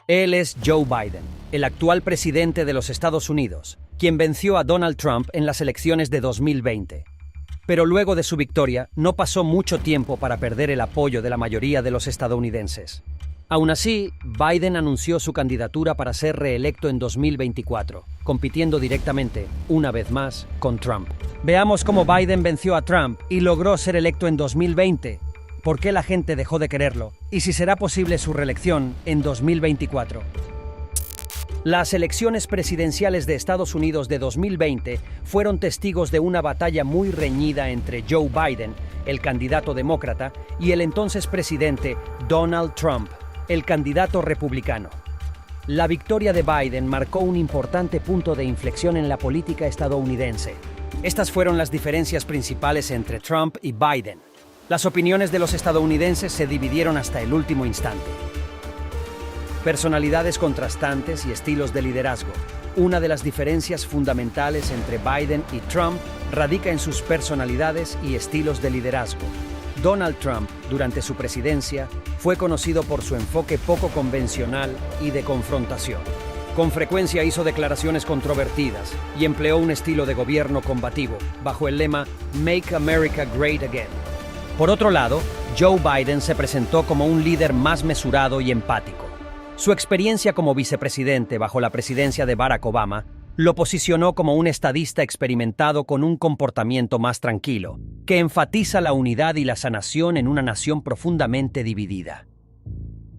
Él es Joe Biden, el actual presidente de los Estados Unidos, quien venció a Donald Trump en las elecciones de 2020. Pero luego de su victoria, no pasó mucho tiempo para perder el apoyo de la mayoría de los estadounidenses. Aún así, Biden anunció su candidatura para ser reelecto en 2024, compitiendo directamente, una vez más, con Trump. Veamos cómo Biden venció a Trump y logró ser electo en 2020. ¿Por qué la gente dejó de quererlo? ¿Y si será posible su reelección en 2024? Las elecciones presidenciales de Estados Unidos de 2020 fueron testigos de una batalla muy reñida entre Joe Biden, el candidato demócrata, y el entonces presidente Donald Trump, el candidato republicano. La victoria de Biden marcó un importante punto de inflexión en la política estadounidense. Estas fueron las diferencias principales entre Trump y Biden. Las opiniones de los estadounidenses se dividieron hasta el último instante. Personalidades contrastantes y estilos de liderazgo. Una de las diferencias fundamentales entre Biden y Trump radica en sus personalidades y estilos de liderazgo. Donald Trump, durante su presidencia, fue conocido por su enfoque poco convencional y de confrontación. Con frecuencia hizo declaraciones controvertidas y empleó un estilo de gobierno combativo, bajo el lema Make America Great Again. Por otro lado, Joe Biden se presentó como un líder más mesurado y empático. Su experiencia como vicepresidente bajo la presidencia de Barack Obama lo posicionó como un estadista experimentado con un comportamiento más tranquilo, que enfatiza la unidad y la sanación en una nación profundamente dividida.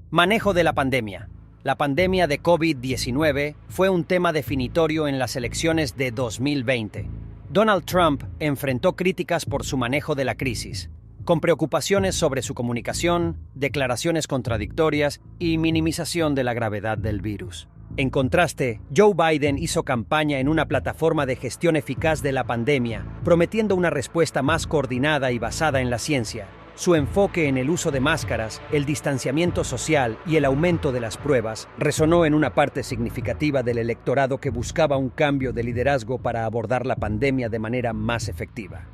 Manejo de la pandemia. La pandemia de COVID-19 fue un tema definitorio en las elecciones de 2020. Donald Trump enfrentó críticas por su manejo de la crisis, con preocupaciones sobre su comunicación, declaraciones contradictorias y minimización de la gravedad del virus. En contraste, Joe Biden hizo campaña en una plataforma de gestión eficaz de la pandemia, prometiendo una respuesta más coordinada y basada en la ciencia. Su enfoque en el uso de máscaras, el distanciamiento social y el aumento de las pruebas resonó en una parte significativa del electorado que buscaba un cambio de liderazgo para abordar la pandemia de manera más efectiva.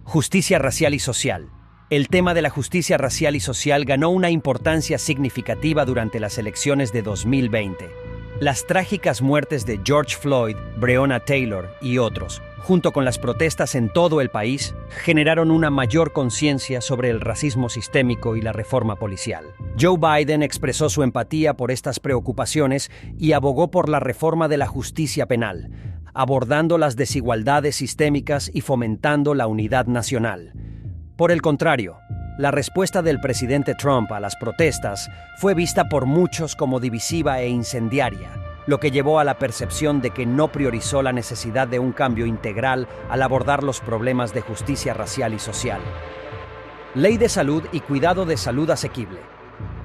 Justicia racial y social. El tema de la justicia racial y social ganó una importancia significativa durante las elecciones de 2020. Las trágicas muertes de George Floyd, Breonna Taylor y otros, junto con las protestas en todo el país, generaron una mayor conciencia sobre el racismo sistémico y la reforma policial. Joe Biden expresó su empatía por estas preocupaciones y abogó por la reforma de la justicia penal, abordando las desigualdades sistémicas y fomentando la unidad nacional. Por el contrario, la respuesta del presidente Trump a las protestas fue vista por muchos como divisiva e incendiaria, lo que llevó a la percepción de que no priorizó la necesidad de un cambio integral al abordar los problemas de justicia racial y social. Ley de salud y cuidado de salud asequible.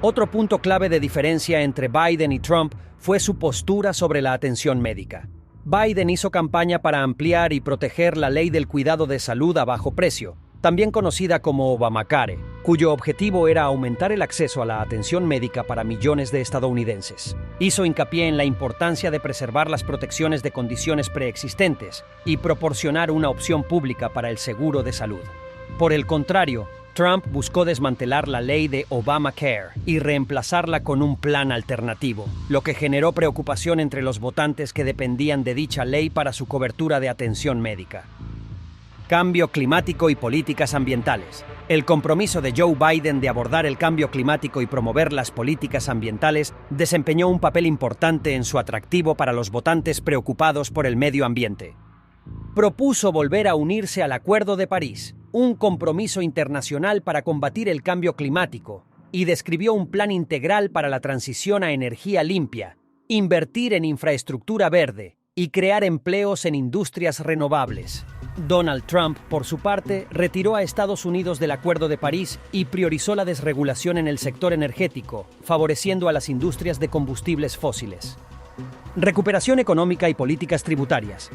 Otro punto clave de diferencia entre Biden y Trump fue su postura sobre la atención médica. Biden hizo campaña para ampliar y proteger la ley del cuidado de salud a bajo precio, también conocida como Obamacare, cuyo objetivo era aumentar el acceso a la atención médica para millones de estadounidenses. Hizo hincapié en la importancia de preservar las protecciones de condiciones preexistentes y proporcionar una opción pública para el seguro de salud. Por el contrario, Trump buscó desmantelar la ley de Obamacare y reemplazarla con un plan alternativo, lo que generó preocupación entre los votantes que dependían de dicha ley para su cobertura de atención médica. Cambio climático y políticas ambientales. El compromiso de Joe Biden de abordar el cambio climático y promover las políticas ambientales desempeñó un papel importante en su atractivo para los votantes preocupados por el medio ambiente. Propuso volver a unirse al Acuerdo de París, un compromiso internacional para combatir el cambio climático, y describió un plan integral para la transición a energía limpia, invertir en infraestructura verde y crear empleos en industrias renovables. Donald Trump, por su parte, retiró a Estados Unidos del Acuerdo de París y priorizó la desregulación en el sector energético, favoreciendo a las industrias de combustibles fósiles. Recuperación económica y políticas tributarias.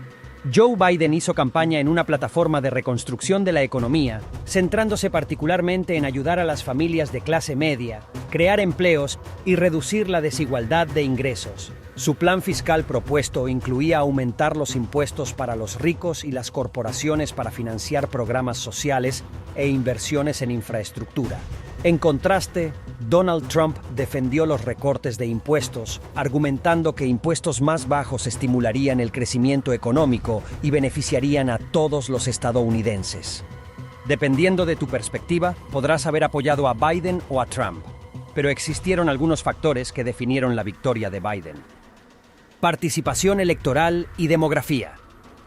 Joe Biden hizo campaña en una plataforma de reconstrucción de la economía, centrándose particularmente en ayudar a las familias de clase media, crear empleos y reducir la desigualdad de ingresos. Su plan fiscal propuesto incluía aumentar los impuestos para los ricos y las corporaciones para financiar programas sociales e inversiones en infraestructura. En contraste, Donald Trump defendió los recortes de impuestos, argumentando que impuestos más bajos estimularían el crecimiento económico y beneficiarían a todos los estadounidenses. Dependiendo de tu perspectiva, podrás haber apoyado a Biden o a Trump, pero existieron algunos factores que definieron la victoria de Biden. Participación electoral y demografía.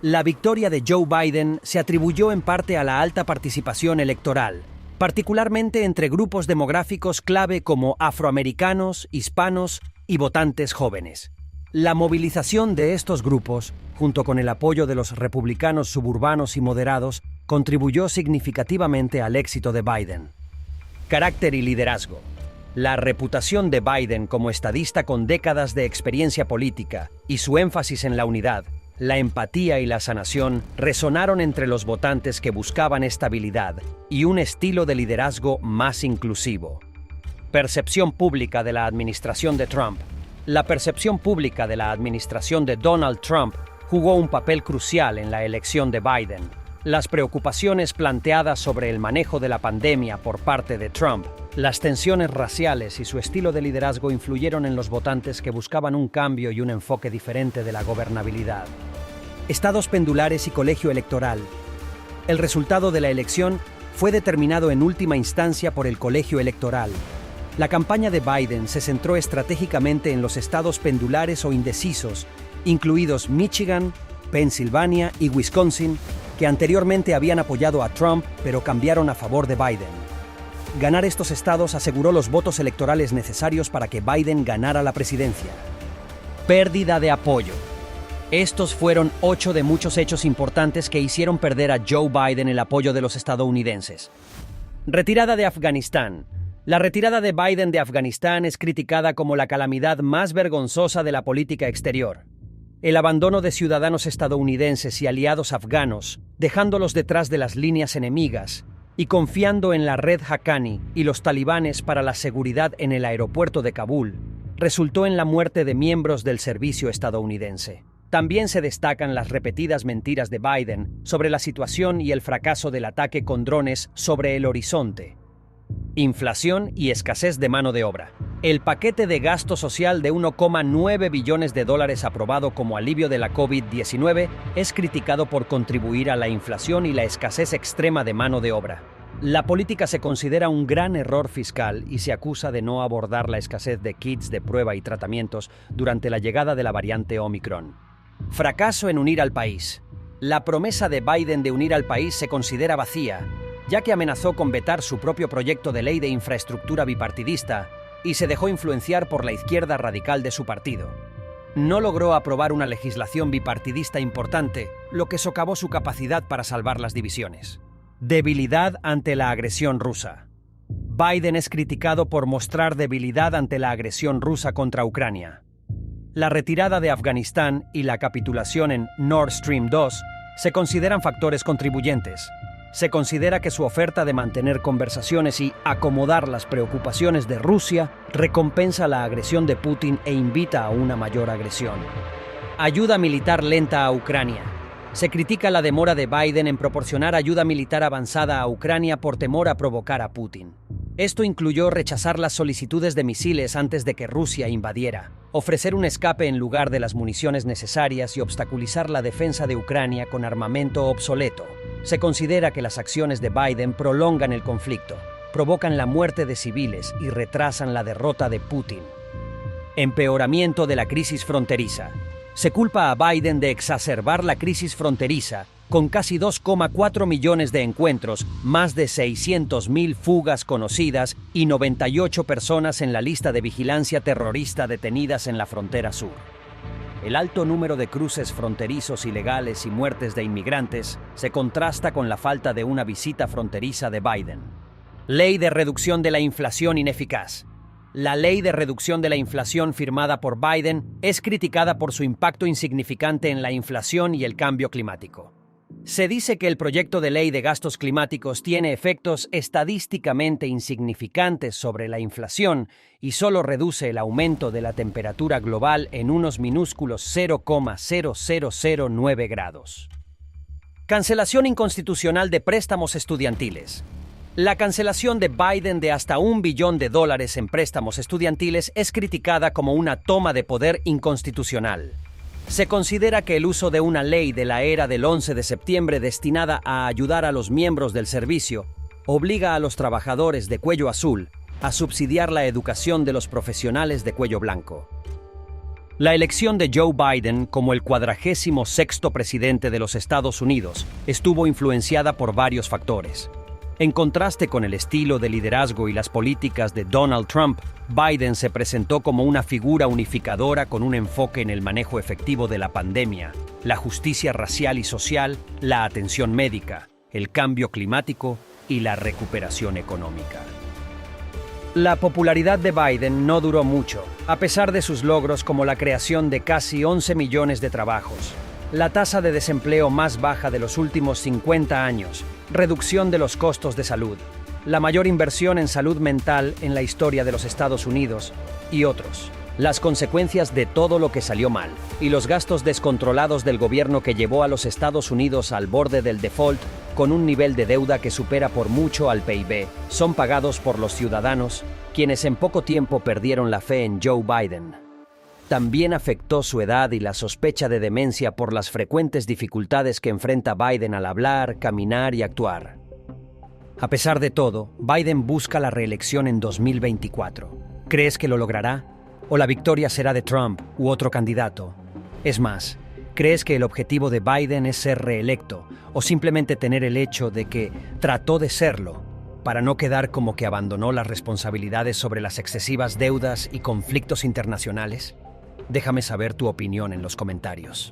La victoria de Joe Biden se atribuyó en parte a la alta participación electoral, particularmente entre grupos demográficos clave como afroamericanos, hispanos y votantes jóvenes. La movilización de estos grupos, junto con el apoyo de los republicanos suburbanos y moderados, contribuyó significativamente al éxito de Biden. Carácter y liderazgo. La reputación de Biden como estadista con décadas de experiencia política y su énfasis en la unidad, la empatía y la sanación resonaron entre los votantes que buscaban estabilidad y un estilo de liderazgo más inclusivo. Percepción pública de la administración de Trump. La percepción pública de la administración de Donald Trump jugó un papel crucial en la elección de Biden. Las preocupaciones planteadas sobre el manejo de la pandemia por parte de Trump, las tensiones raciales y su estilo de liderazgo influyeron en los votantes que buscaban un cambio y un enfoque diferente de la gobernabilidad. Estados pendulares y colegio electoral. El resultado de la elección fue determinado en última instancia por el colegio electoral. La campaña de Biden se centró estratégicamente en los estados pendulares o indecisos, incluidos Michigan, Pensilvania y Wisconsin, que anteriormente habían apoyado a Trump pero cambiaron a favor de Biden. Ganar estos estados aseguró los votos electorales necesarios para que Biden ganara la presidencia. Pérdida de apoyo. Estos fueron 8 de muchos hechos importantes que hicieron perder a Joe Biden el apoyo de los estadounidenses. Retirada de Afganistán. La retirada de Biden de Afganistán es criticada como la calamidad más vergonzosa de la política exterior. El abandono de ciudadanos estadounidenses y aliados afganos, dejándolos detrás de las líneas enemigas, y confiando en la red Haqqani y los talibanes para la seguridad en el aeropuerto de Kabul, resultó en la muerte de miembros del servicio estadounidense. También se destacan las repetidas mentiras de Biden sobre la situación y el fracaso del ataque con drones sobre el horizonte. Inflación y escasez de mano de obra. El paquete de gasto social de 1,9 billones de dólares aprobado como alivio de la COVID-19 es criticado por contribuir a la inflación y la escasez extrema de mano de obra. La política se considera un gran error fiscal y se acusa de no abordar la escasez de kits de prueba y tratamientos durante la llegada de la variante Omicron. Fracaso en unir al país. La promesa de Biden de unir al país se considera vacía, ya que amenazó con vetar su propio proyecto de ley de infraestructura bipartidista y se dejó influenciar por la izquierda radical de su partido. No logró aprobar una legislación bipartidista importante, lo que socavó su capacidad para salvar las divisiones. Debilidad ante la agresión rusa. Biden es criticado por mostrar debilidad ante la agresión rusa contra Ucrania. La retirada de Afganistán y la capitulación en Nord Stream 2 se consideran factores contribuyentes. Se considera que su oferta de mantener conversaciones y acomodar las preocupaciones de Rusia recompensa la agresión de Putin e invita a una mayor agresión. Ayuda militar lenta a Ucrania. Se critica la demora de Biden en proporcionar ayuda militar avanzada a Ucrania por temor a provocar a Putin. Esto incluyó rechazar las solicitudes de misiles antes de que Rusia invadiera, ofrecer un escape en lugar de las municiones necesarias y obstaculizar la defensa de Ucrania con armamento obsoleto. Se considera que las acciones de Biden prolongan el conflicto, provocan la muerte de civiles y retrasan la derrota de Putin. Empeoramiento de la crisis fronteriza. Se culpa a Biden de exacerbar la crisis fronteriza, con casi 2,4 millones de encuentros, más de 600,000 fugas conocidas y 98 personas en la lista de vigilancia terrorista detenidas en la frontera sur. El alto número de cruces fronterizos ilegales y muertes de inmigrantes se contrasta con la falta de una visita fronteriza de Biden. Ley de reducción de la inflación ineficaz. La ley de reducción de la inflación firmada por Biden es criticada por su impacto insignificante en la inflación y el cambio climático. Se dice que el proyecto de ley de gastos climáticos tiene efectos estadísticamente insignificantes sobre la inflación y solo reduce el aumento de la temperatura global en unos minúsculos 0,0009 grados. Cancelación inconstitucional de préstamos estudiantiles. La cancelación de Biden de hasta $1 billón en préstamos estudiantiles es criticada como una toma de poder inconstitucional. Se considera que el uso de una ley de la era del 11 de septiembre destinada a ayudar a los miembros del servicio obliga a los trabajadores de cuello azul a subsidiar la educación de los profesionales de cuello blanco. La elección de Joe Biden como el 46º presidente de los Estados Unidos estuvo influenciada por varios factores. En contraste con el estilo de liderazgo y las políticas de Donald Trump, Biden se presentó como una figura unificadora con un enfoque en el manejo efectivo de la pandemia, la justicia racial y social, la atención médica, el cambio climático y la recuperación económica. La popularidad de Biden no duró mucho, a pesar de sus logros como la creación de casi 11 millones de trabajos, la tasa de desempleo más baja de los últimos 50 años, reducción de los costos de salud, la mayor inversión en salud mental en la historia de los Estados Unidos y otros. Las consecuencias de todo lo que salió mal y los gastos descontrolados del gobierno que llevó a los Estados Unidos al borde del default con un nivel de deuda que supera por mucho al PIB, son pagados por los ciudadanos, quienes en poco tiempo perdieron la fe en Joe Biden. También afectó su edad y la sospecha de demencia por las frecuentes dificultades que enfrenta Biden al hablar, caminar y actuar. A pesar de todo, Biden busca la reelección en 2024. ¿Crees que lo logrará? ¿O la victoria será de Trump u otro candidato? Es más, ¿crees que el objetivo de Biden es ser reelecto o simplemente tener el hecho de que trató de serlo para no quedar como que abandonó las responsabilidades sobre las excesivas deudas y conflictos internacionales? Déjame saber tu opinión en los comentarios.